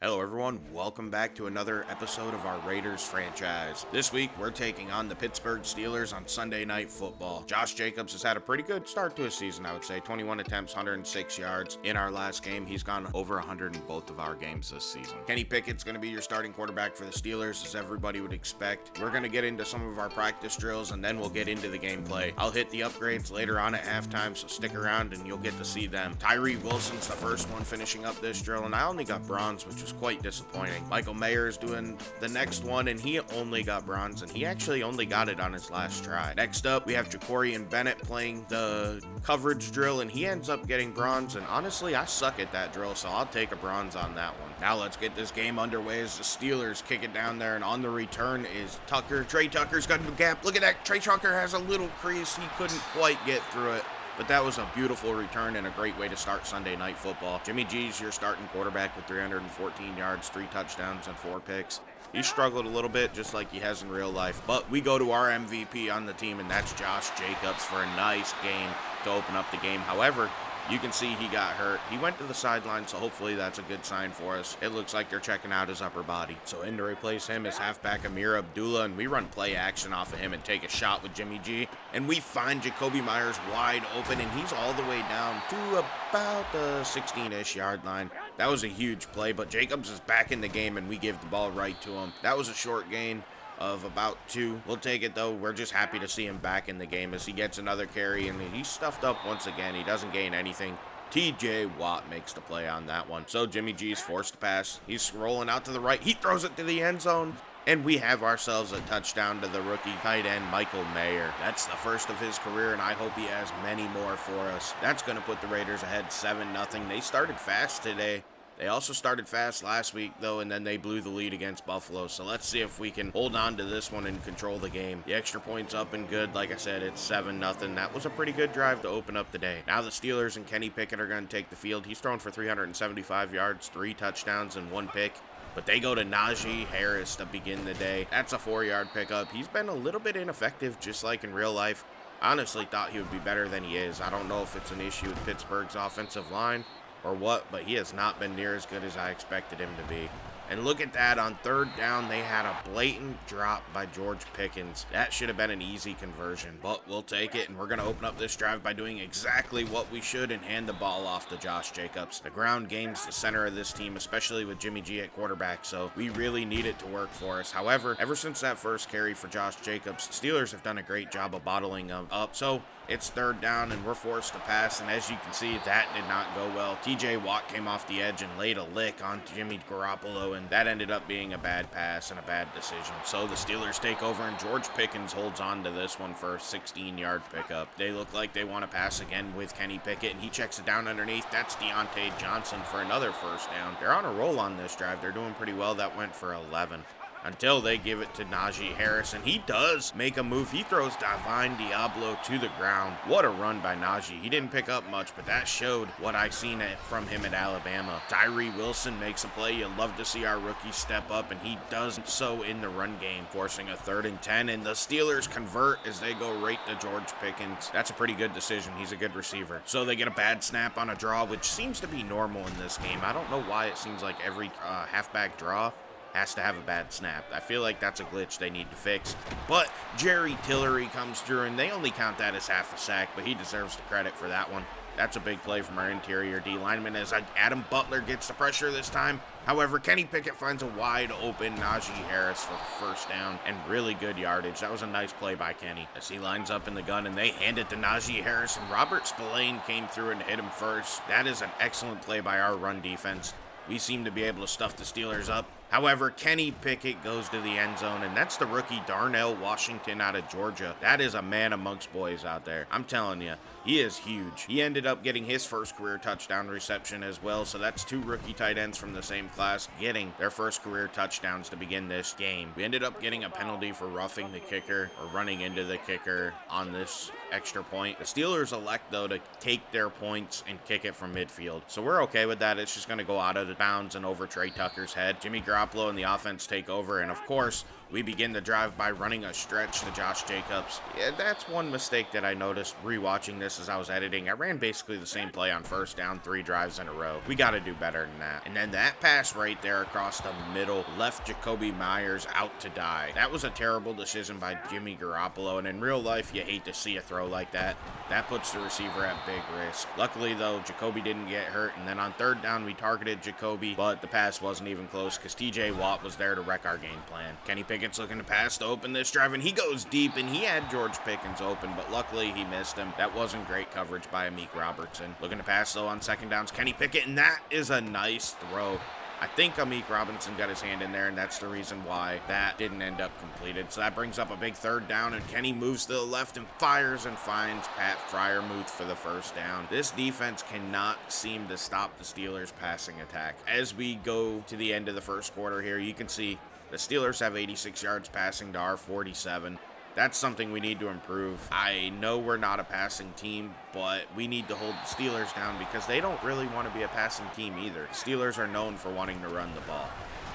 Hello everyone, welcome back to another episode of our Raiders franchise. This week we're taking on the Pittsburgh Steelers on Sunday Night Football. Josh Jacobs has had a pretty good start to his season, I would say. 21 attempts, 106 yards. In our last game, he's gone over 100 in both of our games this season. Kenny Pickett's going to be your starting quarterback for the Steelers, as everybody would expect. We're going to get into some of our practice drills and then we'll get into the gameplay. I'll hit the upgrades later on at halftime, so stick around and you'll get to see them. Tyree Wilson's the first one finishing up this drill, and I only got bronze, which is quite disappointing. Michael Mayer is doing the next one, and he only got bronze, and he actually only got it on his last try. Next up, we have Jacorian Bennett playing the coverage drill, and he ends up getting bronze, and honestly, I suck at that drill, so I'll take a bronze on that one. Now let's get this game underway as the Steelers kick it down there, and on the return is Tucker. Trey Tucker's got a gap. Look at that. Trey Tucker has a little crease. He couldn't quite get through it. But that was a beautiful return and a great way to start Sunday Night Football. Jimmy G's your starting quarterback with 314 yards, 3 touchdowns, and 4 picks. He struggled a little bit, just like he has in real life. But we go to our MVP on the team, and that's Josh Jacobs for a nice game to open up the game. However, you can see he got hurt. He went to the sideline, so hopefully that's a good sign for us. It looks like they're checking out his upper body. So in to replace him is halfback Amir Abdullah, and we run play action off of him and take a shot with Jimmy G. And we find Jacoby Myers wide open, and he's all the way down to about the 16-ish yard line. That was a huge play, but Jacobs is back in the game, and we give the ball right to him. That was a short gain of about 2. We'll take it though. We're just happy to see him back in the game as he gets another carry, and he's stuffed up once again. He doesn't gain anything. TJ Watt makes the play on that one. So Jimmy G's forced to pass. He's rolling out to the right. He throws it to the end zone. And we have ourselves a touchdown to the rookie tight end, Michael Mayer. That's the first of his career, and I hope he has many more for us. That's going to put the Raiders ahead 7-0. They started fast today. They also started fast last week, though, and then they blew the lead against Buffalo. So let's see if we can hold on to this one and control the game. The extra point's up and good. Like I said, it's 7-0. That was a pretty good drive to open up the day. Now the Steelers and Kenny Pickett are going to take the field. He's thrown for 375 yards, 3 touchdowns, and 1 pick. But they go to Najee Harris to begin the day. That's a 4-yard pickup. He's been a little bit ineffective, just like in real life. I honestly thought he would be better than he is. I don't know if it's an issue with Pittsburgh's offensive line or what, but he has not been near as good as I expected him to be. And look at that, on 3rd down, they had a blatant drop by George Pickens. That should have been an easy conversion, but we'll take it, and we're going to open up this drive by doing exactly what we should and hand the ball off to Josh Jacobs. The ground game's the center of this team, especially with Jimmy G at quarterback, so we really need it to work for us. However, ever since that first carry for Josh Jacobs, Steelers have done a great job of bottling him up, so it's 3rd down, and we're forced to pass, and as you can see, that did not go well. TJ Watt came off the edge and laid a lick on Jimmy Garoppolo, and that ended up being a bad pass and a bad decision. So the Steelers take over, and George Pickens holds on to this one for a 16-yard pickup. They look like they want to pass again with Kenny Pickett, and he checks it down underneath. That's Deontay Johnson for another 1st down. They're on a roll on this drive. They're doing pretty well. That went for 11. Until they give it to Najee Harris, and he does make a move. He throws Divine Diablo to the ground. What a run by Najee. He didn't pick up much, but that showed what I seen from him at Alabama. Tyree Wilson makes a play. You'd love to see our rookie step up, and he does so in the run game, forcing a 3rd and 10, and the Steelers convert as they go right to George Pickens. That's a pretty good decision. He's a good receiver. So they get a bad snap on a draw, which seems to be normal in this game. I don't know why it seems like every halfback draw has to have a bad snap. I feel like that's a glitch they need to fix. But Jerry Tillery comes through, and they only count that as half a sack, but he deserves the credit for that one. That's a big play from our interior D lineman as Adam Butler gets the pressure this time. However, Kenny Pickett finds a wide open Najee Harris for the 1st down and really good yardage. That was a nice play by Kenny as he lines up in the gun, and they hand it to Najee Harris, and Robert Spillane came through and hit him first. That is an excellent play by our run defense. We seem to be able to stuff the Steelers up. However, Kenny Pickett goes to the end zone, and that's the rookie Darnell Washington out of Georgia. That is a man amongst boys out there. I'm telling you, he is huge. He ended up getting his first career touchdown reception as well, so that's 2 rookie tight ends from the same class getting their first career touchdowns to begin this game. We ended up getting a penalty for roughing the kicker or running into the kicker on this extra point. The Steelers elect, though, to take their points and kick it from midfield, so we're okay with that. It's just going to go out of the bounds and over Trey Tucker's head. Jimmy Garoppolo and the offense take over, and of course, We begin the drive by running a stretch to Josh Jacobs. Yeah, that's one mistake that I noticed rewatching this as I was editing. I ran basically the same play on first down 3 drives in a row. We got to do better than that. And then that pass right there across the middle left Jacoby Myers out to die. That was a terrible decision by Jimmy Garoppolo, and in real life, you hate to see a throw like that. That puts the receiver at big risk. Luckily, though, Jacoby didn't get hurt, and then on third down, we targeted Jacoby, but the pass wasn't even close because TJ Watt was there to wreck our game plan. Kenny Pickett's looking to pass to open this drive, and he goes deep, and he had George Pickens open, but luckily he missed him. That wasn't great coverage by Amik Robertson. Looking to pass, though, on second downs, Kenny Pickett, and that is a nice throw. I think Amik Robinson got his hand in there, and that's the reason why that didn't end up completed. So that brings up a big third down, and Kenny moves to the left and fires and finds Pat Freiermuth for the first down. This defense cannot seem to stop the Steelers' passing attack. As we go to the end of the first quarter here, you can see the Steelers have 86 yards passing to our 47. That's something we need to improve. I know we're not a passing team, but we need to hold the Steelers down because they don't really want to be a passing team either. The Steelers are known for wanting to run the ball.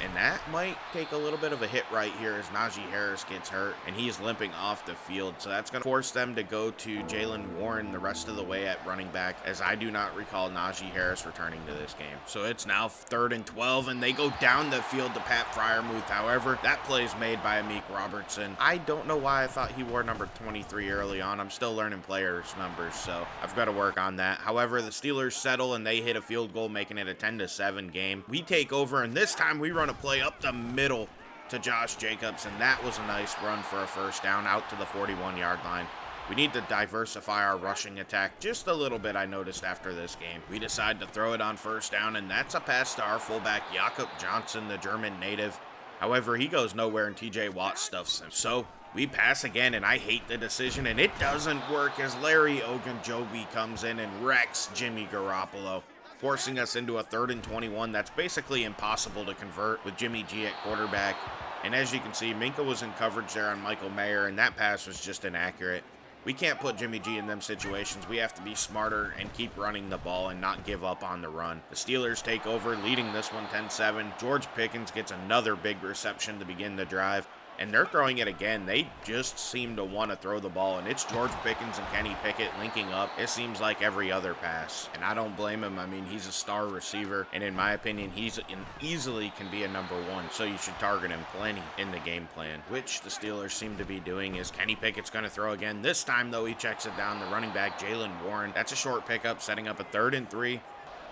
And that might take a little bit of a hit right here as Najee Harris gets hurt and he's limping off the field. So that's going to force them to go to Jaylen Warren the rest of the way at running back, as I do not recall Najee Harris returning to this game. So it's now 3rd and 12 and they go down the field to Pat Freiermuth. However, that play is made by Amik Robertson. I don't know why I thought he wore number 23 early on. I'm still learning players' numbers, so I've got to work on that. However, the Steelers settle and they hit a field goal, making it a 10-7 game. We take over, and this time we run a play up the middle to Josh Jacobs, and that was a nice run for a first down out to the 41-yard line. We need to diversify our rushing attack just a little bit, I noticed after this game. We decide to throw it on first down, and that's a pass to our fullback, Jakob Johnson, the German native. However, he goes nowhere, and TJ Watt stuffs him. So we pass again, and I hate the decision, and it doesn't work as Larry Ogunjobi comes in and wrecks Jimmy Garoppolo, forcing us into a 3rd and 21. That's basically impossible to convert with Jimmy G at quarterback. And as you can see, Minka was in coverage there on Michael Mayer, and that pass was just inaccurate. We can't put Jimmy G in them situations. We have to be smarter and keep running the ball and not give up on the run. The Steelers take over, leading this one 10-7. George Pickens gets another big reception to begin the drive, and they're throwing it again. They just seem to want to throw the ball, and it's George Pickens and Kenny Pickett linking up. It seems like every other pass, and I don't blame him. I mean, he's a star receiver, and in my opinion, he's easily can be a number 1, so you should target him plenty in the game plan, which the Steelers seem to be doing. Is Kenny Pickett's going to throw again. This time, though, he checks it down. The running back, Jaylen Warren. That's a short pickup, setting up a 3rd and 3.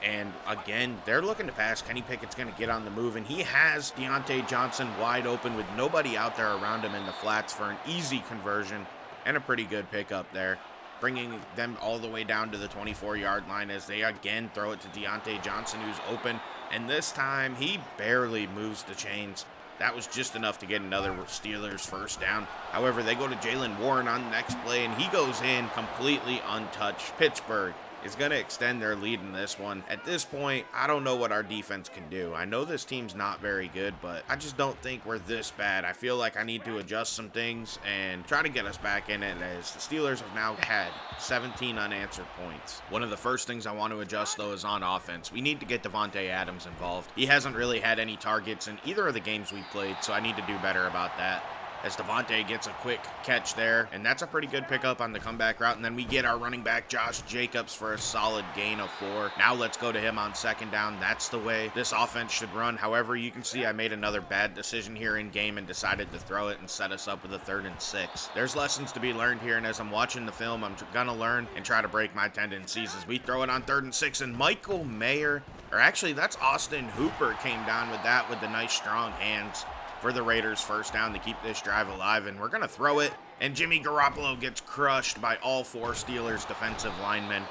And again, they're looking to pass. Kenny Pickett's going to get on the move, and he has Deontay Johnson wide open with nobody out there around him in the flats for an easy conversion and a pretty good pickup there, bringing them all the way down to the 24-yard line as they again throw it to Deontay Johnson, who's open, and this time he barely moves the chains. That was just enough to get another Steelers first down. However, they go to Jaylen Warren on the next play, and he goes in completely untouched. Pittsburgh is going to extend their lead in this one. At this point, I don't know what our defense can do. I know this team's not very good, but I just don't think we're this bad. I feel like I need to adjust some things and try to get us back in it, as the Steelers have now had 17 unanswered points. One of the first things I want to adjust, though, is on offense. We need to get Davante Adams involved. He hasn't really had any targets in either of the games we played, so I need to do better about that, as Davante gets a quick catch there, and that's a pretty good pickup on the comeback route. And then we get our running back, Josh Jacobs, for a solid gain of 4. Now let's go to him on second down. That's the way this offense should run. However, you can see I made another bad decision here in game and decided to throw it and set us up with a 3rd and 6. There's lessons to be learned here, and as I'm watching the film, I'm gonna learn and try to break my tendencies as we throw it on 3rd and 6, and Michael Mayer, or actually that's Austin Hooper, came down with that with the nice strong hands for the Raiders first down to keep this drive alive, and we're going to throw it, and Jimmy Garoppolo gets crushed by all 4 Steelers defensive linemen.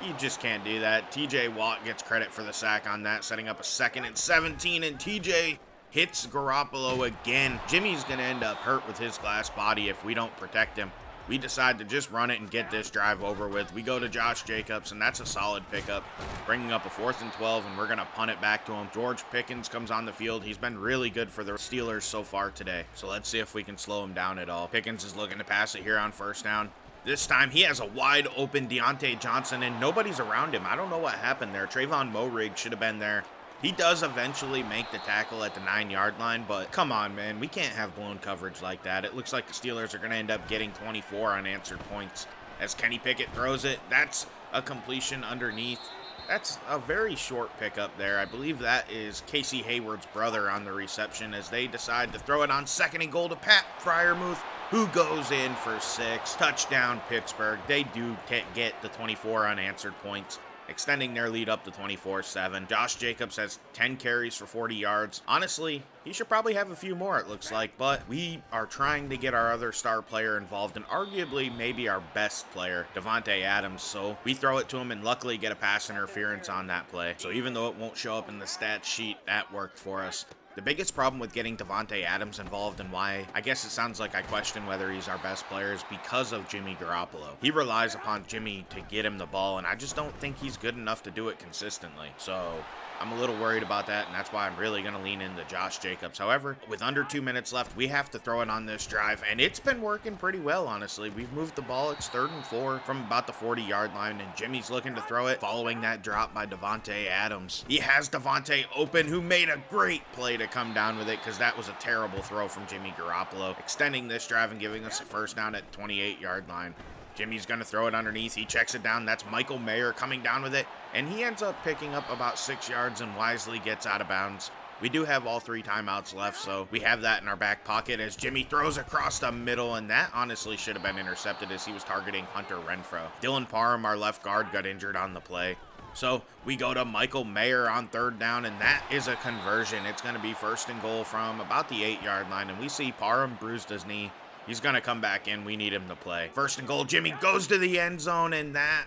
You just can't do that. TJ Watt gets credit for the sack on that, setting up a 2nd and 17, and TJ hits Garoppolo again. Jimmy's going to end up hurt with his glass body if we don't protect him. We decide to just run it and get this drive over with. We go to Josh Jacobs, and that's a solid pickup, bringing up a 4th and 12, and we're going to punt it back to him. George Pickens comes on the field. He's been really good for the Steelers so far today, so let's see if we can slow him down at all. Pickens is looking to pass it here on first down. This time, he has a wide open Deontay Johnson, and nobody's around him. I don't know what happened there. Trayvon Moehrig should have been there He does eventually make the tackle at the 9-yard line, but come on, man. We can't have blown coverage like that. It looks like the Steelers are going to end up getting 24 unanswered points as Kenny Pickett throws it. That's a completion underneath. That's a very short pickup there. I believe that is Casey Hayward's brother on the reception as they decide to throw it on 2nd and goal to Pat Freiermuth, who goes in for 6. Touchdown, Pittsburgh. They do get the 24 unanswered points, extending their lead up to 24-7. Josh Jacobs has 10 carries for 40 yards. Honestly, he should probably have a few more, it looks like, but we are trying to get our other star player involved, and arguably maybe our best player, Davante Adams. So we throw it to him and luckily get a pass interference on that play. So even though it won't show up in the stat sheet, that worked for us. The biggest problem with getting Davante Adams involved, and why I guess it sounds like I question whether he's our best player, is because of Jimmy Garoppolo. He relies upon Jimmy to get him the ball, and I just don't think he's good enough to do it consistently. So I'm a little worried about that, and that's why I'm really going to lean into Josh Jacobs. However, with under 2 minutes left, we have to throw it on this drive, and it's been working pretty well, honestly. We've moved the ball. It's 3rd and 4 from about the 40-yard line, and Jimmy's looking to throw it following that drop by Davante Adams. He has Davante open, who made a great play to come down with it because that was a terrible throw from Jimmy Garoppolo, extending this drive and giving us a first down at 28-yard line. Jimmy's going to throw it underneath. He checks it down. That's Michael Mayer coming down with it, and he ends up picking up about 6 yards and wisely gets out of bounds. We do have all 3 timeouts left, so we have that in our back pocket as Jimmy throws across the middle, and that honestly should have been intercepted as he was targeting Hunter Renfrow. Dylan Parham, our left guard, got injured on the play. So we go to Michael Mayer on 3rd down, and that is a conversion. It's going to be 1st and goal from about the 8-yard line, and we see Parham bruised his knee. He's going to come back in. We need him to play. 1st and goal. Jimmy goes to the end zone, and that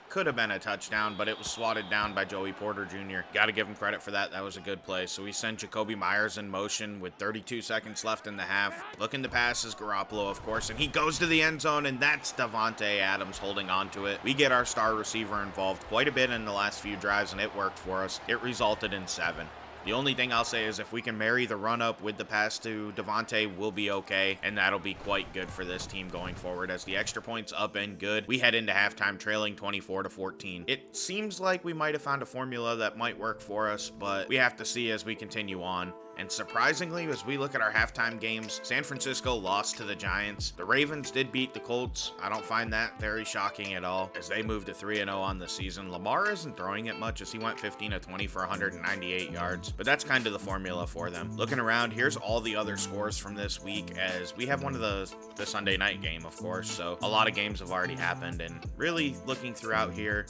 could have been a touchdown, but it was swatted down by Joey Porter Jr. Got to give him credit for that. That was a good play. So we send Jacoby Myers in motion with 32 seconds left in the half. Looking to pass is Garoppolo, of course, and he goes to the end zone, and that's Davante Adams holding on to it. We get our star receiver involved quite a bit in the last few drives, and it worked for us. It resulted in 7. The only thing I'll say is if we can marry the run-up with the pass to Davante, we'll be okay, and that'll be quite good for this team going forward. As the extra points up and good, we head into halftime trailing 24-14. It seems like we might have found a formula that might work for us, but we have to see as we continue on. And surprisingly, as we look at our halftime games, San Francisco lost to the Giants. The Ravens did beat the Colts. I don't find that very shocking at all, as they moved to 3-0 on the season. Lamar isn't throwing it much, as he went 15-20 for 198 yards, but that's kind of the formula for them. Looking around, here's all the other scores from this week, as we have one of the Sunday night game, of course, so a lot of games have already happened, and really looking throughout here,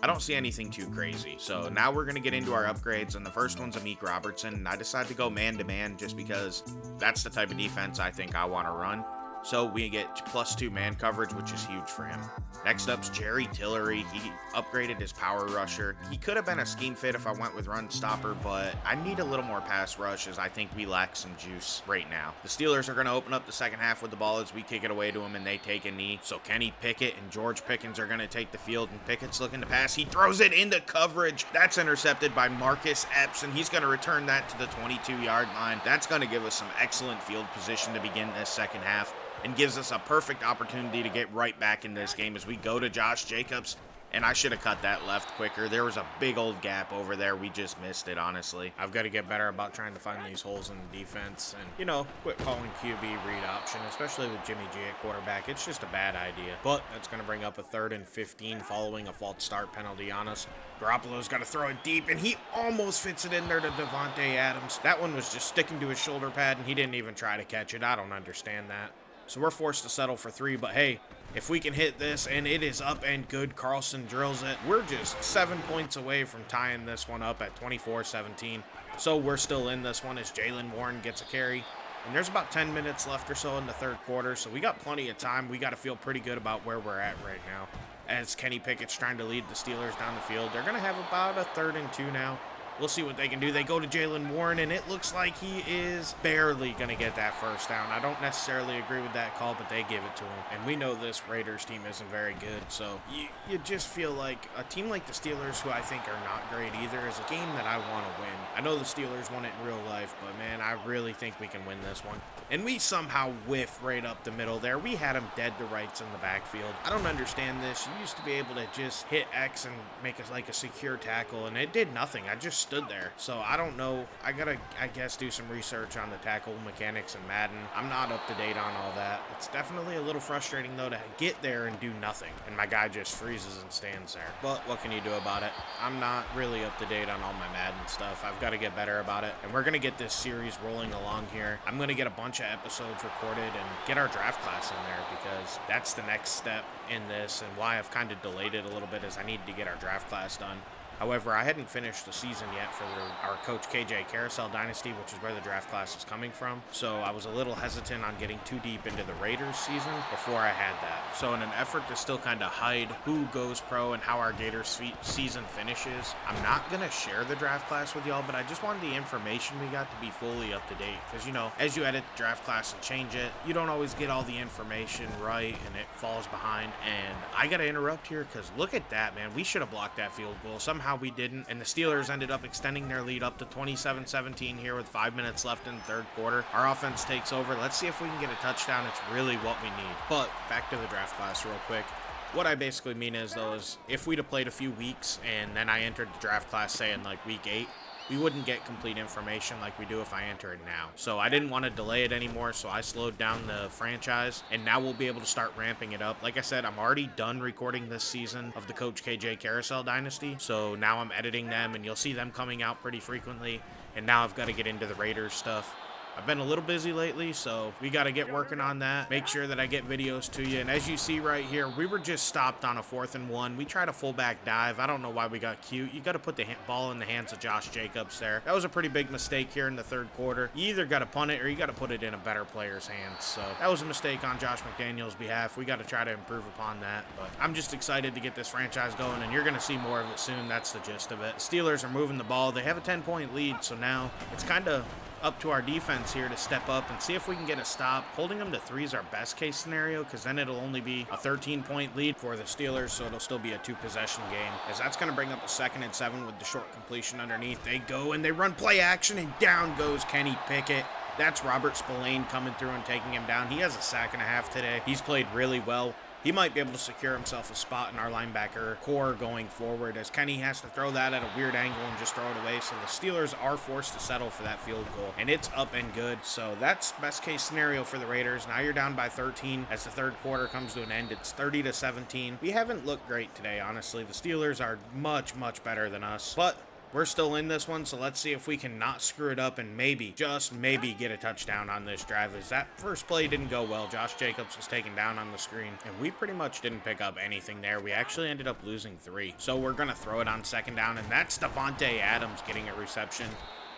I don't see anything too crazy. So now we're going to get into our upgrades, and the first one's Amik Robertson, and I decided to go man-to-man just because that's the type of defense I think I want to run. So we get +2 man coverage, which is huge for him. Next up's Jerry Tillery. He upgraded his power rusher. He could have been a scheme fit if I went with run stopper, but I need a little more pass rush as I think we lack some juice right now. The Steelers are going to open up the second half with the ball as we kick it away to him and they take a knee. So Kenny Pickett and George Pickens are going to take the field, and Pickett's looking to pass. He throws it into coverage. That's intercepted by Marcus Epps, and he's going to return that to the 22-yard line. That's going to give us some excellent field position to begin this second half, and gives us a perfect opportunity to get right back in this game as we go to Josh Jacobs. And I should have cut that left quicker. There was a big old gap over there. We just missed it, honestly. I've got to get better about trying to find these holes in the defense and, quit calling QB read option, especially with Jimmy G at quarterback. It's just a bad idea. But that's going to bring up a 3rd and 15 following a false start penalty on us. Garoppolo's got to throw it deep, and he almost fits it in there to Davante Adams. That one was just sticking to his shoulder pad, and he didn't even try to catch it. I don't understand that. So we're forced to settle for 3, but hey, if we can hit this and it is up and good, Carlson drills it. We're just 7 points away from tying this one up at 24-17. So we're still in this one as Jaylen Warren gets a carry. And there's about 10 minutes left or so in the third quarter, so we got plenty of time. We got to feel pretty good about where we're at right now. As Kenny Pickett's trying to lead the Steelers down the field, they're going to have about a 3rd and 2 now. We'll see what they can do. They go to Jaylen Warren, and it looks like he is barely going to get that first down. I don't necessarily agree with that call, but they give it to him. And we know this Raiders team isn't very good, so you just feel like a team like the Steelers, who I think are not great either, is a game that I want to win. I know the Steelers won it in real life, but man, I really think we can win this one. And we somehow whiff right up the middle there. We had him dead to rights in the backfield. I don't understand this. You used to be able to just hit X and make it like a secure tackle, and it did nothing. I just stood there. So I don't know. I gotta, I guess, do some research on the tackle mechanics in Madden. I'm not up to date on all that. It's definitely a little frustrating, though, to get there and do nothing, and my guy just freezes and stands there. But what can you do about it? I'm not really up to date on all my Madden stuff. I've got to get better about it, and we're going to get this series rolling along here. I'm going to get a bunch of episodes recorded and get our draft class in there, because that's the next step in this, and why I've kind of delayed it a little bit is I need to get our draft class done. However, I hadn't finished the season yet for our Coach KJ Dynasty, which is where the draft class is coming from. So I was a little hesitant on getting too deep into the Raiders season before I had that. So in an effort to still kind of hide who goes pro and how our Gators season finishes, I'm not going to share the draft class with y'all, but I just wanted the information we got to be fully up to date. Because, you know, as you edit the draft class and change it, you don't always get all the information right, and it falls behind. And I got to interrupt here because look at that, man. We should have blocked that field goal. Somehow we didn't, and the Steelers ended up extending their lead up to 27-17 here with 5 minutes left in the third quarter. Our offense takes over. Let's see if we can get a touchdown. It's really what we need. But back to the draft class real quick. What I basically mean is, though, is if we'd have played a few weeks and then I entered the draft class, say, in like week 8, we wouldn't get complete information like we do if I enter it now. So I didn't want to delay it anymore, so I slowed down the franchise, and now we'll be able to start ramping it up. Like I said, I'm already done recording this season of the Coach KJ Dynasty, so now I'm editing them, and you'll see them coming out pretty frequently, and now I've got to get into the Raiders stuff. I've been a little busy lately, so we got to get working on that. Make sure that I get videos to you. And as you see right here, we were just stopped on a 4th and 1. We tried a fullback dive. I don't know why we got cute. You got to put the ball in the hands of Josh Jacobs there. That was a pretty big mistake here in the third quarter. You either got to punt it or you got to put it in a better player's hands. So that was a mistake on Josh McDaniels' behalf. We got to try to improve upon that. But I'm just excited to get this franchise going, and you're going to see more of it soon. That's the gist of it. Steelers are moving the ball. They have a 10-point lead, so now it's kind of up to our defense here to step up and see if we can get a stop. Holding them to 3 is our best case scenario, because then it'll only be a 13-point lead for the Steelers, so it'll still be a 2-possession game, as that's going to bring up a 2nd and 7 with the short completion underneath. They go and they run play action, and down goes Kenny Pickett. That's Robert Spillane coming through and taking him down. He has a sack and a half today. He's played really well. He might be able to secure himself a spot in our linebacker core going forward, as Kenny has to throw that at a weird angle and just throw it away. So the Steelers are forced to settle for that field goal, and it's up and good. So that's best case scenario for the Raiders. Now you're down by 13 as the third quarter comes to an end. It's 30-17. We haven't looked great today, honestly. The Steelers are much, much better than us, but we're still in this one, so let's see if we can not screw it up and maybe, just maybe, get a touchdown on this drive, as that first play didn't go well. Josh Jacobs was taken down on the screen, and we pretty much didn't pick up anything there. We actually ended up losing 3. So we're going to throw it on 2nd down, and that's Davante Adams getting a reception.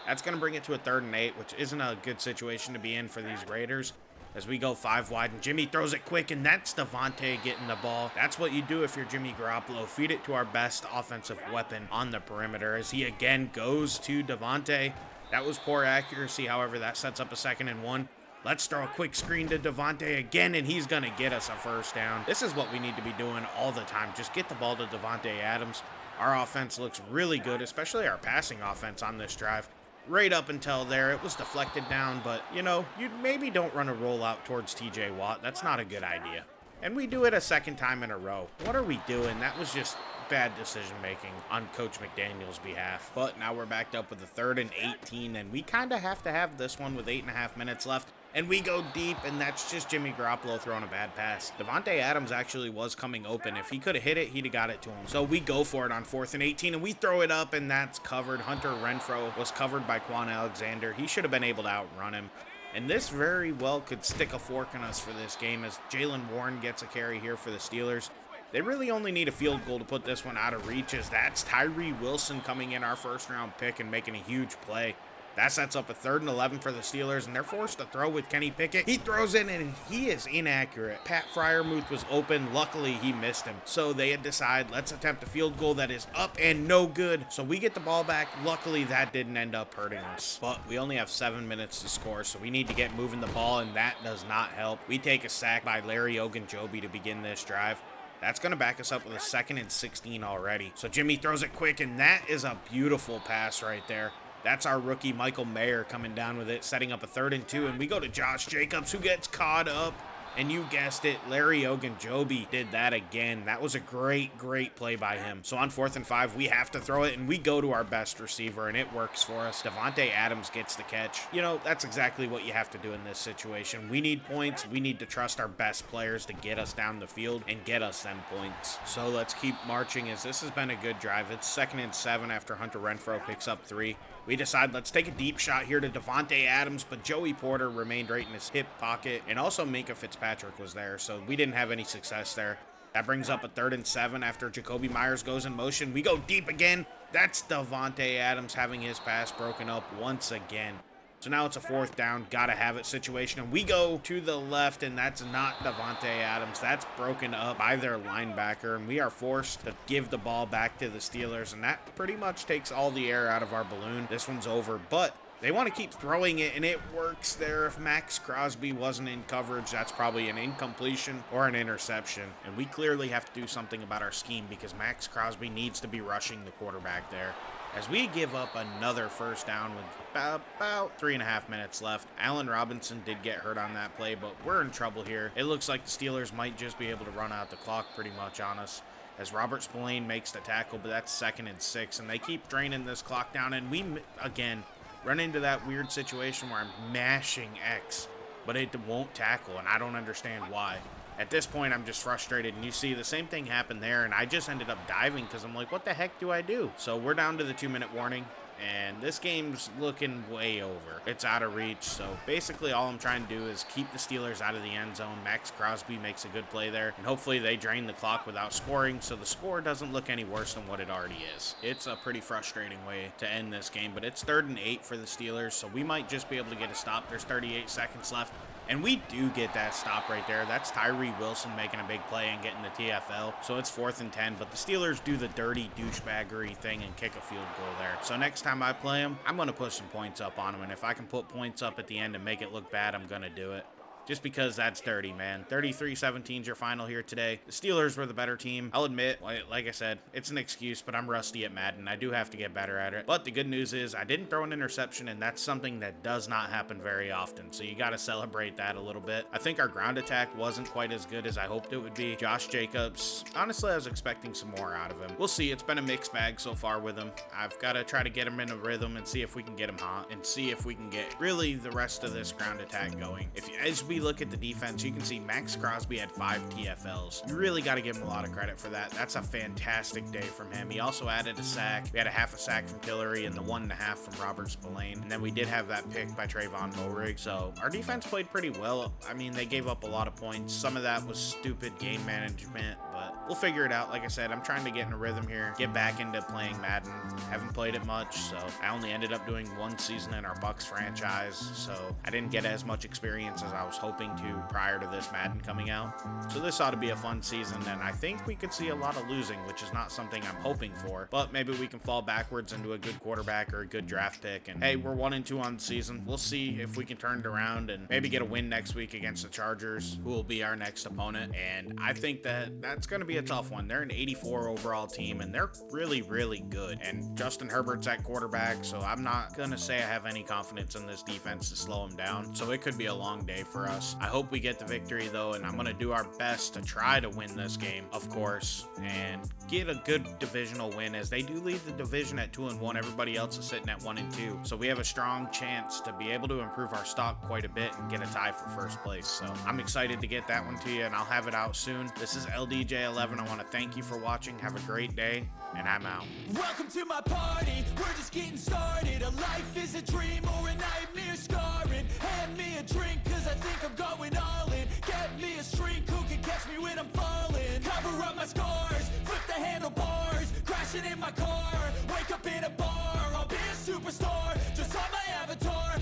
That's going to bring it to a 3rd and 8, which isn't a good situation to be in for these Raiders, as we go 5 wide, and Jimmy throws it quick, and that's Davante getting the ball. That's what you do if you're Jimmy Garoppolo. Feed it to our best offensive weapon on the perimeter, as he again goes to Davante. That was poor accuracy, however, that sets up a 2nd and 1. Let's throw a quick screen to Davante again, and he's going to get us a 1st down. This is what we need to be doing all the time. Just get the ball to Davante Adams. Our offense looks really good, especially our passing offense on this drive. Right up until there, it was deflected down, but, you know, you maybe don't run a rollout towards TJ Watt. That's not a good idea. And we do it a 2nd time in a row. What are we doing? That was just bad decision-making on Coach McDaniels' behalf. But now we're backed up with a 3rd and 18, and we kind of have to have this one with 8.5 minutes left. And we go deep, and that's just Jimmy Garoppolo throwing a bad pass. Davante Adams actually was coming open. If he could have hit it, he'd have got it to him. So we go for it on 4th and 18, and we throw it up, and that's covered. Hunter Renfrow was covered by Quan Alexander. He should have been able to outrun him. And this very well could stick a fork in us for this game, as Jaylen Warren gets a carry here for the Steelers. They really only need a field goal to put this one out of reach, as that's Tyree Wilson coming in, our 1st-round pick, and making a huge play. That sets up a 3rd and 11 for the Steelers, and they're forced to throw with Kenny Pickett. He throws it, and he is inaccurate. Pat Freiermuth was open. Luckily, he missed him. So they had decided, let's attempt a field goal that is up and no good. So we get the ball back. Luckily, that didn't end up hurting us. But we only have 7 minutes to score, so we need to get moving the ball, and that does not help. We take a sack by Larry Ogunjobi to begin this drive. That's going to back us up with a 2nd and 16 already. So Jimmy throws it quick, and that is a beautiful pass right there. That's our rookie Michael Mayer coming down with it, setting up a 3rd and 2, and we go to Josh Jacobs, who gets caught up. And you guessed it, Larry Ogunjobi did that again. That was a great play by him. So on 4th and 5, we have to throw it, and we go to our best receiver, and it works for us. Davante Adams gets the catch. You know, that's exactly what you have to do in this situation. We need points. We need to trust our best players to get us down the field and get us them points. So let's keep marching, as this has been a good drive. It's 2nd and 7 after Hunter Renfrow picks up 3. We decide let's take a deep shot here to Davante Adams, but Joey Porter remained right in his hip pocket, and also Minka Fitzpatrick was there, so we didn't have any success there. That brings up a 3rd and 7 after Jacoby Myers goes in motion. We go deep again. That's Davante Adams having his pass broken up once again. So now it's a 4th down, gotta have it situation, and we go to the left, and that's not Davante Adams. That's broken up by their linebacker, and we are forced to give the ball back to the Steelers, and that pretty much takes all the air out of our balloon. This one's over, but they want to keep throwing it, and it works there. If Maxx Crosby wasn't in coverage, that's probably an incompletion or an interception, and we clearly have to do something about our scheme because Maxx Crosby needs to be rushing the quarterback there. As we give up another 1st down with about 3.5 minutes left. Allen Robinson did get hurt on that play, but we're in trouble here. It looks like the Steelers might just be able to run out the clock pretty much on us, as Robert Spillane makes the tackle, but that's 2nd and 6, and they keep draining this clock down, and we, again, run into that weird situation where I'm mashing X, but it won't tackle, and I don't understand why. At this point, I'm just frustrated, and you see the same thing happened there, and I just ended up diving because I'm like, what the heck do I do? So we're down to the 2-minute warning, and this game's looking way over. It's out of reach, so basically all I'm trying to do is keep the Steelers out of the end zone. Maxx Crosby makes a good play there, and hopefully they drain the clock without scoring, so the score doesn't look any worse than what it already is. It's a pretty frustrating way to end this game, but it's 3rd and 8 for the Steelers, so we might just be able to get a stop. There's 38 seconds left. And we do get that stop right there. That's Tyree Wilson making a big play and getting the TFL. So it's 4th and 10, but the Steelers do the dirty douchebaggery thing and kick a field goal there. So next time I play them, I'm going to put some points up on them. And if I can put points up at the end and make it look bad, I'm going to do it. Just because that's dirty, man. 33-17 is your final here today. The Steelers were the better team. I'll admit, like I said, it's an excuse, but I'm rusty at Madden. I do have to get better at it. But the good news is I didn't throw an interception, and that's something that does not happen very often. So you got to celebrate that a little bit. I think our ground attack wasn't quite as good as I hoped it would be. Josh Jacobs, honestly, I was expecting some more out of him. We'll see. It's been a mixed bag so far with him. I've got to try to get him in a rhythm and see if we can get him hot and see if we can get really the rest of this ground attack going. As we look at the defense, you can see Maxx Crosby had 5 TFLs. You really got to give him a lot of credit for that. That's a fantastic day from him. He also added a sack. We had a half a sack from Tillery and the 1.5 from Robert Spillane. And then we did have that pick by Trayvon Moehrig. So our defense played pretty well. I mean, they gave up a lot of points. Some of that was stupid game management, but we'll figure it out. Like I said, I'm trying to get in a rhythm here, get back into playing Madden. Haven't played it much, so I only ended up doing 1 season in our Bucks franchise, so I didn't get as much experience as I was hoping to prior to this Madden coming out. So this ought to be a fun season, and I think we could see a lot of losing, which is not something I'm hoping for, but maybe we can fall backwards into a good quarterback or a good draft pick, and hey, we're 1-2 on the season. We'll see if we can turn it around and maybe get a win next week against the Chargers, who will be our next opponent, and I think that that's going to be a tough one. They're an 84 overall team, and they're really good, and Justin Herbert's at quarterback, so I'm not going to say I have any confidence in this defense to slow them down, so it could be a long day for us. I hope we get the victory, though, and I'm going to do our best to try to win this game, of course, and get a good divisional win, as they do lead the division at 2-1. Everybody else is sitting at 1-2, so we have a strong chance to be able to improve our stock quite a bit and get a tie for first place. So I'm excited to get that one to you, and I'll have it out soon. This is LDJ11. I want to thank you for watching. Have a great day, and I'm out. Welcome to my party. We're just getting started. A life is a dream or an